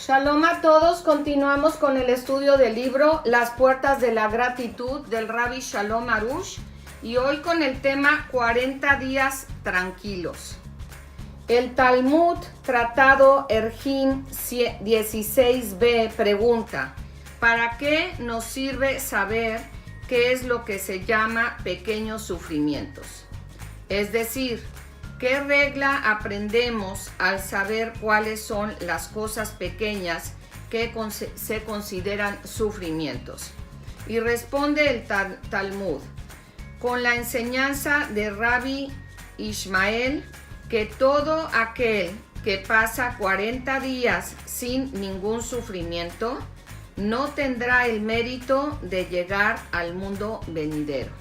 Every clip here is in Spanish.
Shalom a todos, continuamos con el estudio del libro Las puertas de la gratitud del Rabbi Shalom Arush y hoy con el tema 40 días tranquilos. El Talmud Tratado Ergin 16b pregunta: ¿para qué nos sirve saber qué es lo que se llama pequeños sufrimientos? Es decir, ¿qué regla aprendemos al saber cuáles son las cosas pequeñas que se consideran sufrimientos? Y responde el Talmud, con la enseñanza de Rabbi Ishmael, que todo aquel que pasa 40 días sin ningún sufrimiento no tendrá el mérito de llegar al mundo venidero.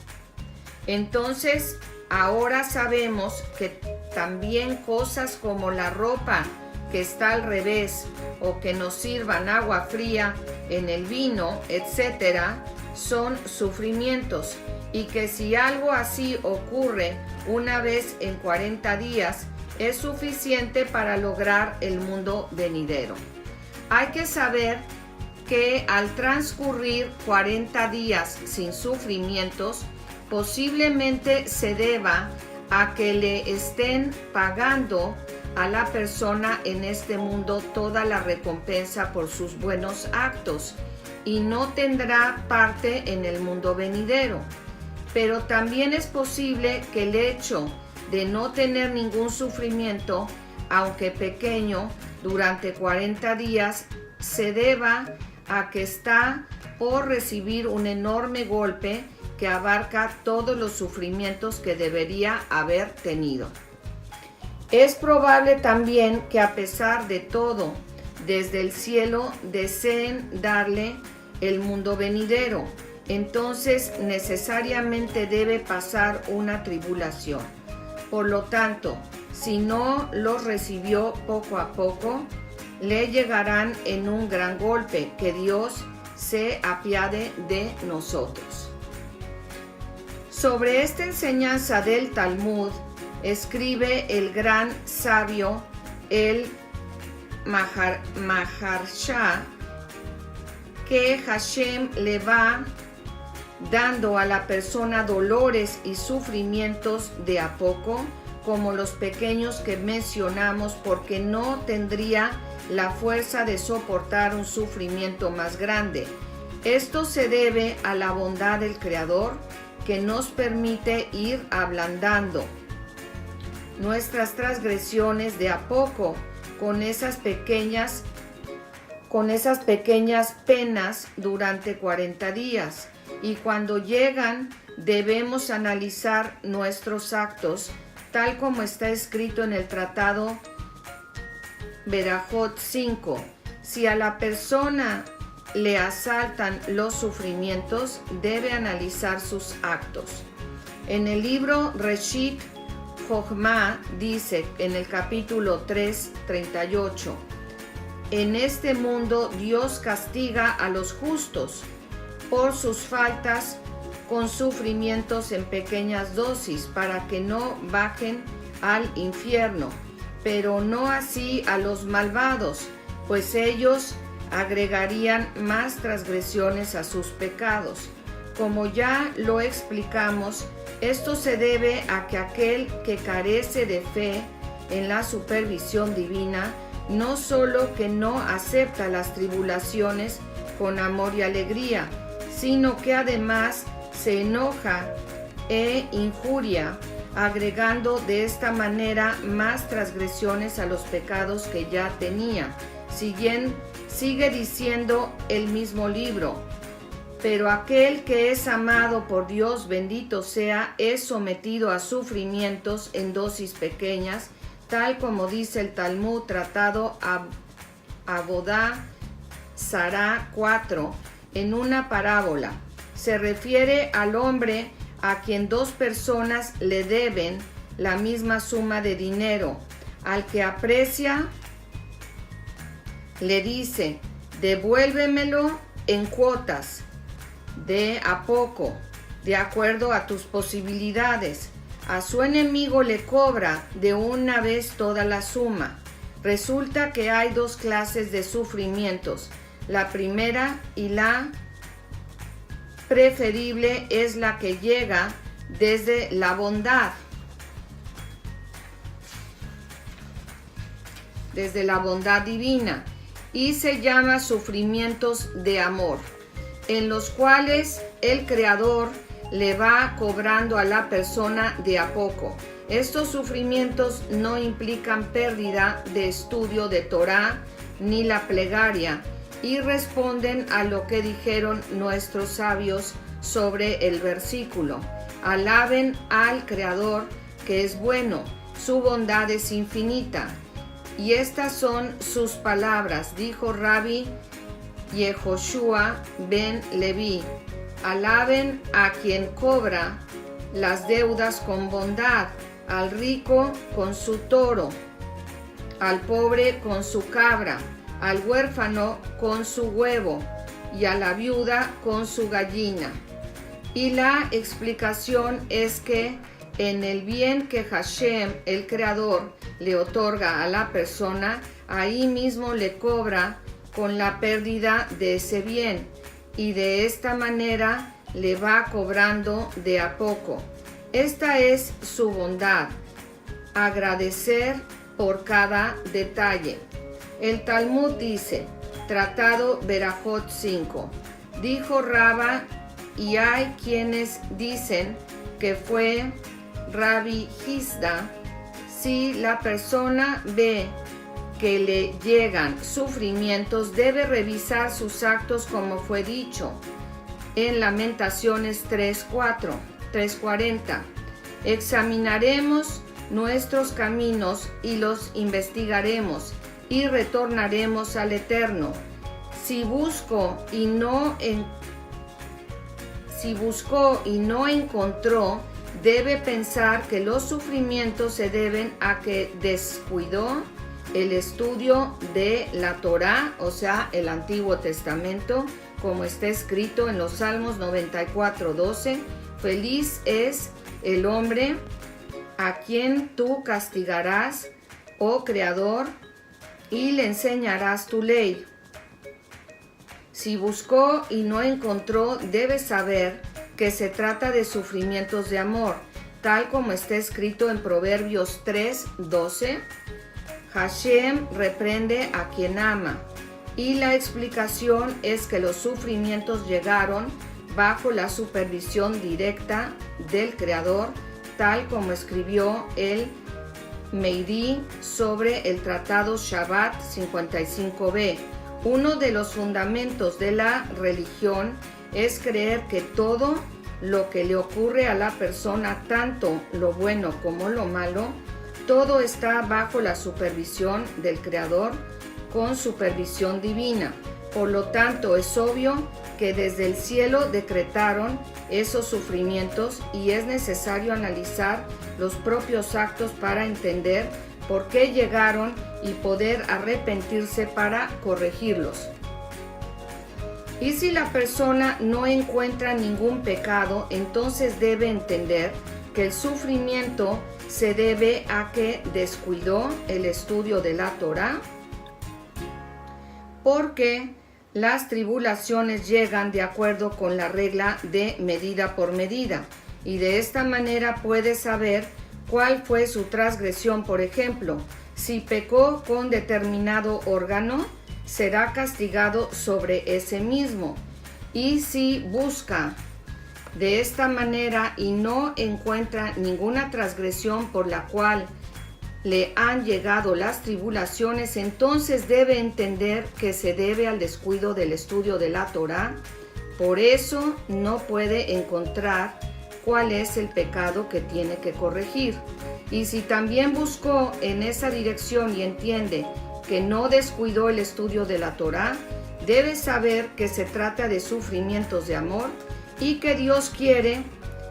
Entonces, ahora sabemos que también cosas como la ropa que está al revés o que nos sirvan agua fría en el vino, etcétera, son sufrimientos, y que si algo así ocurre una vez en 40 días es suficiente para lograr el mundo venidero. Hay que saber que al transcurrir 40 días sin sufrimientos, posiblemente se deba a que le estén pagando a la persona en este mundo toda la recompensa por sus buenos actos y no tendrá parte en el mundo venidero. Pero también es posible que el hecho de no tener ningún sufrimiento, aunque pequeño, durante 40 días, se deba a que está por recibir un enorme golpe que abarca todos los sufrimientos que debería haber tenido. Es probable también que a pesar de todo, desde el cielo deseen darle el mundo venidero. Entonces necesariamente debe pasar una tribulación. Por lo tanto, si no los recibió poco a poco, le llegarán en un gran golpe. Que Dios se apiade de nosotros. Sobre esta enseñanza del Talmud escribe el gran sabio el Maharsha que Hashem le va dando a la persona dolores y sufrimientos de a poco, como los pequeños que mencionamos, porque no tendría la fuerza de soportar un sufrimiento más grande. Esto se debe a la bondad del Creador, que nos permite ir ablandando nuestras transgresiones de a poco con esas pequeñas penas durante 40 días. Y cuando llegan, debemos analizar nuestros actos, tal como está escrito en el tratado Berajot 5. Si a la persona le asaltan los sufrimientos, debe analizar sus actos. En el libro Reshit Jochma dice en el capítulo 3:38, en este mundo Dios castiga a los justos por sus faltas con sufrimientos en pequeñas dosis para que no bajen al infierno, pero no así a los malvados, pues ellos agregarían más transgresiones a sus pecados. Como ya lo explicamos, esto se debe a que aquel que carece de fe en la supervisión divina, no solo que no acepta las tribulaciones con amor y alegría, sino que además se enoja e injuria, agregando de esta manera más transgresiones a los pecados que ya tenía. Sigue diciendo el mismo libro, pero aquel que es amado por Dios, bendito sea, es sometido a sufrimientos en dosis pequeñas, tal como dice el Talmud Tratado Abodá Sará 4, en una parábola. Se refiere al hombre a quien dos personas le deben la misma suma de dinero. Al que aprecia, le dice: devuélvemelo en cuotas, de a poco, de acuerdo a tus posibilidades. A su enemigo le cobra de una vez toda la suma. Resulta que hay dos clases de sufrimientos. La primera y la preferible es la que llega desde la bondad. Desde la bondad divina, y se llama sufrimientos de amor, en los cuales el Creador le va cobrando a la persona de a poco. Estos sufrimientos no implican pérdida de estudio de Torá ni la plegaria, y responden a lo que dijeron nuestros sabios sobre el versículo. Alaben al Creador, que es bueno, su bondad es infinita. Y estas son sus palabras, dijo Rabbi Yehoshua ben Levi: alaben a quien cobra las deudas con bondad, al rico con su toro, al pobre con su cabra, al huérfano con su huevo y a la viuda con su gallina. Y la explicación es que en el bien que Hashem, el Creador, le otorga a la persona, ahí mismo le cobra con la pérdida de ese bien, y de esta manera le va cobrando de a poco. Esta es su bondad, agradecer por cada detalle. El Talmud dice, Tratado Berajot 5, dijo Rabba, y hay quienes dicen que fue Rabbi Hizda: si la persona ve que le llegan sufrimientos, debe revisar sus actos como fue dicho en Lamentaciones 3:40. Examinaremos nuestros caminos y los investigaremos y retornaremos al Eterno. Si buscó y no encontró, debe pensar que los sufrimientos se deben a que descuidó el estudio de la Torá, o sea, el Antiguo Testamento, como está escrito en los Salmos 94:12. Feliz es el hombre a quien tú castigarás, oh Creador, y le enseñarás tu ley. Si buscó y no encontró, debe saber que se trata de sufrimientos de amor, tal como está escrito en Proverbios 3:12. Hashem reprende a quien ama, y la explicación es que los sufrimientos llegaron bajo la supervisión directa del Creador, tal como escribió el Meiri sobre el Tratado Shabbat 55b. Uno de los fundamentos de la religión es creer que todo lo que le ocurre a la persona, tanto lo bueno como lo malo, todo está bajo la supervisión del Creador, con supervisión divina. Por lo tanto, es obvio que desde el cielo decretaron esos sufrimientos, y es necesario analizar los propios actos para entender por qué llegaron y poder arrepentirse para corregirlos. Y si la persona no encuentra ningún pecado, entonces debe entender que el sufrimiento se debe a que descuidó el estudio de la Torá, porque las tribulaciones llegan de acuerdo con la regla de medida por medida, y de esta manera puede saber cuál fue su transgresión. Por ejemplo, si pecó con determinado órgano, será castigado sobre ese mismo, y si busca de esta manera y no encuentra ninguna transgresión por la cual le han llegado las tribulaciones, entonces debe entender que se debe al descuido del estudio de la Torá. Por eso no puede encontrar cuál es el pecado que tiene que corregir. Y si también buscó en esa dirección y entiende que no descuidó el estudio de la Torá, debe saber que se trata de sufrimientos de amor y que Dios quiere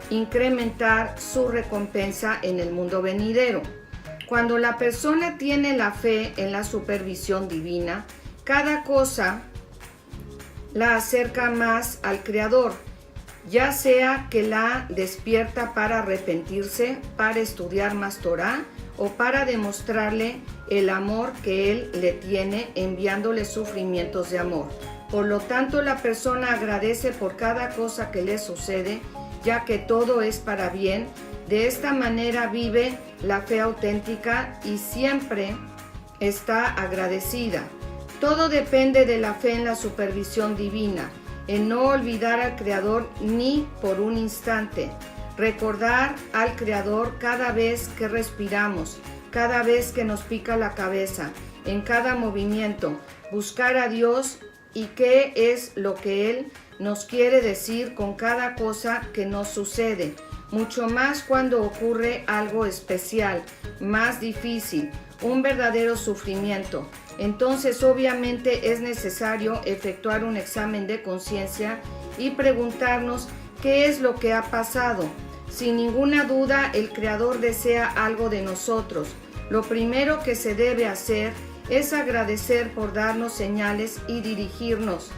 incrementar su recompensa en el mundo venidero. Cuando la persona tiene la fe en la supervisión divina, cada cosa la acerca más al Creador, ya sea que la despierta para arrepentirse, para estudiar más Torá, o para demostrarle el amor que Él le tiene, enviándole sufrimientos de amor. Por lo tanto, la persona agradece por cada cosa que le sucede, ya que todo es para bien. De esta manera vive la fe auténtica y siempre está agradecida. Todo depende de la fe en la supervisión divina, en no olvidar al Creador ni por un instante. Recordar al Creador cada vez que respiramos, cada vez que nos pica la cabeza, en cada movimiento. Buscar a Dios y qué es lo que Él nos quiere decir con cada cosa que nos sucede. Mucho más cuando ocurre algo especial, más difícil, un verdadero sufrimiento. Entonces obviamente es necesario efectuar un examen de conciencia y preguntarnos qué es lo que ha pasado. Sin ninguna duda, el Creador desea algo de nosotros. Lo primero que se debe hacer es agradecer por darnos señales y dirigirnos.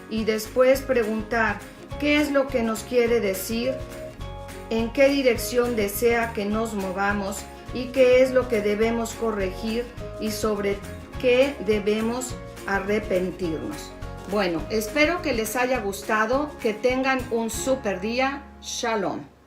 Y después preguntar qué es lo que nos quiere decir, en qué dirección desea que nos movamos y qué es lo que debemos corregir y sobre qué debemos arrepentirnos. Bueno, espero que les haya gustado, que tengan un súper día. Shalom.